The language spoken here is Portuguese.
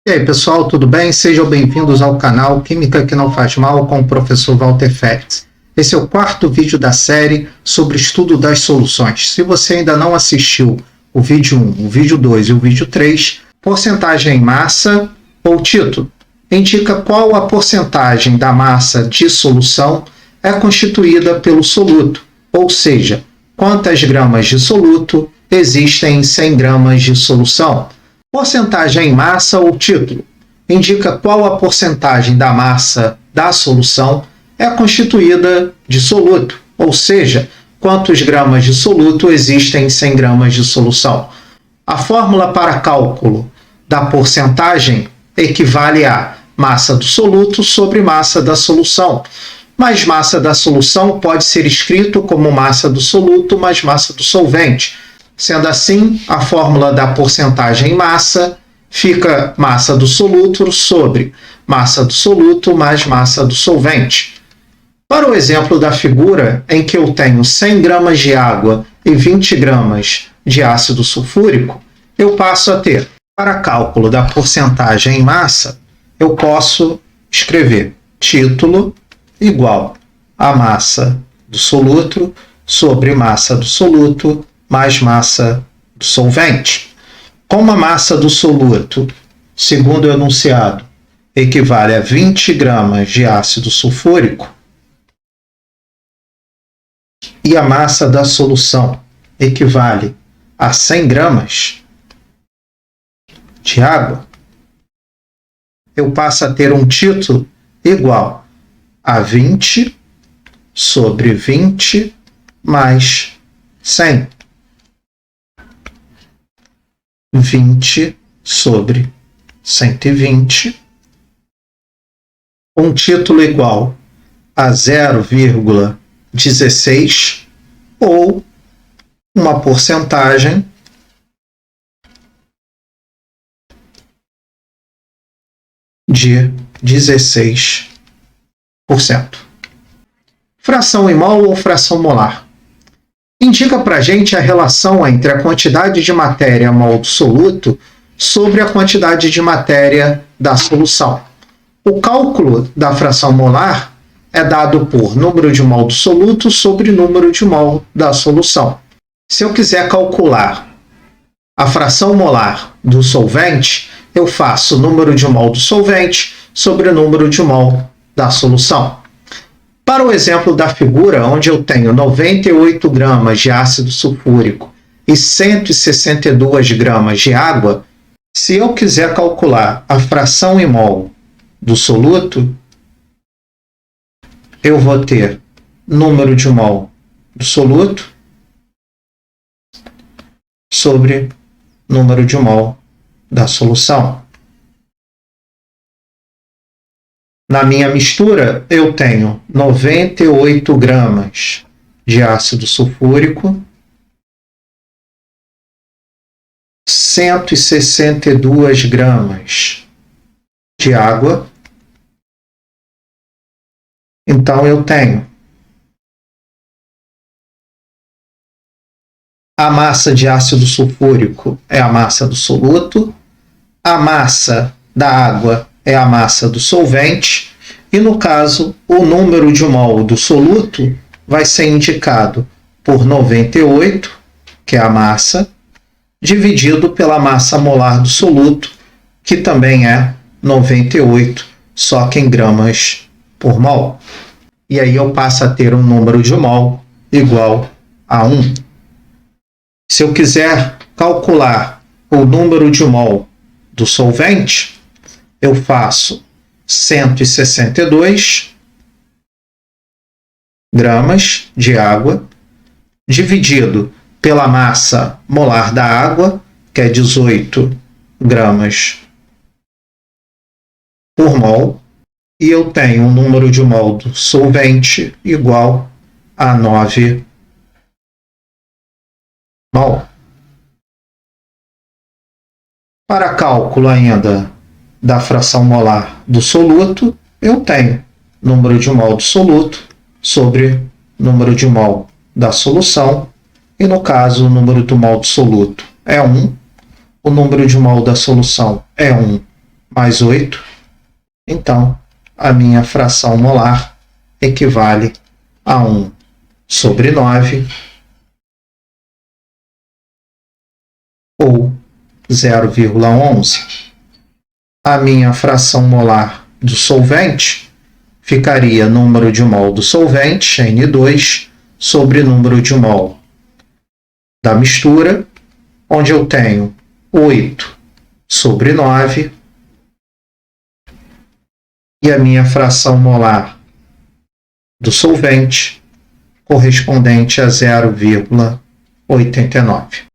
E aí, pessoal, tudo bem? Sejam bem-vindos ao canal Química que não faz mal com o professor Walter Félix. Esse é o quarto vídeo da série sobre estudo das soluções. Se você ainda não assistiu o vídeo 1, o vídeo 2 e o vídeo 3, porcentagem em massa ou título indica qual a porcentagem da massa de solução é constituída pelo soluto, ou seja, quantas gramas de soluto existem em 100 gramas de solução. Porcentagem em massa ou título indica qual a porcentagem da massa da solução é constituída de soluto, ou seja, quantos gramas de soluto existem em 100 gramas de solução. A fórmula para cálculo da porcentagem equivale a massa do soluto sobre massa da solução, mas massa da solução pode ser escrito como massa do soluto mais massa do solvente. Sendo assim, a fórmula da porcentagem em massa fica massa do soluto sobre massa do soluto mais massa do solvente. Para o exemplo da figura, em que eu tenho 100 gramas de água e 20 gramas de ácido sulfúrico, eu passo a ter, para cálculo da porcentagem em massa, eu posso escrever título igual a massa do soluto sobre massa do soluto mais massa do solvente. Como a massa do soluto, segundo o enunciado, equivale a 20 gramas de ácido sulfúrico, e a massa da solução equivale a 100 gramas de água, eu passo a ter um título igual a 20 sobre 20 mais 100. 20 sobre 120. Um título igual a 0,16 ou uma porcentagem de 16%. Fração em mol ou fração molar indica para a gente a relação entre a quantidade de matéria mol do soluto sobre a quantidade de matéria da solução. O cálculo da fração molar é dado por número de mol do soluto sobre número de mol da solução. Se eu quiser calcular a fração molar do solvente, eu faço número de mol do solvente sobre número de mol da solução. Para o exemplo da figura, onde eu tenho 98 gramas de ácido sulfúrico e 162 gramas de água, se eu quiser calcular a fração em mol do soluto, eu vou ter número de mol do soluto sobre número de mol da solução. Na minha mistura, eu tenho 98 gramas de ácido sulfúrico, 162 gramas de água. Então, eu tenho a massa de ácido sulfúrico é a massa do soluto, a massa da água é a massa do solvente, e no caso, o número de mol do soluto vai ser indicado por 98, que é a massa, dividido pela massa molar do soluto, que também é 98, só que em gramas por mol. E aí eu passo a ter um número de mol igual a 1. Se eu quiser calcular o número de mol do solvente, eu faço 162 gramas de água dividido pela massa molar da água, que é 18 gramas por mol, e eu tenho um número de mol do solvente igual a 9 mol. Para cálculo ainda da fração molar do soluto, eu tenho número de mol do soluto sobre número de mol da solução, e no caso o número do mol do soluto é 1, o número de mol da solução é 1 mais 8. Então, a minha fração molar equivale a 1/9 ou 0,11. A minha fração molar do solvente ficaria número de mol do solvente, N2, sobre número de mol da mistura, onde eu tenho 8/9, e a minha fração molar do solvente correspondente a 0,89.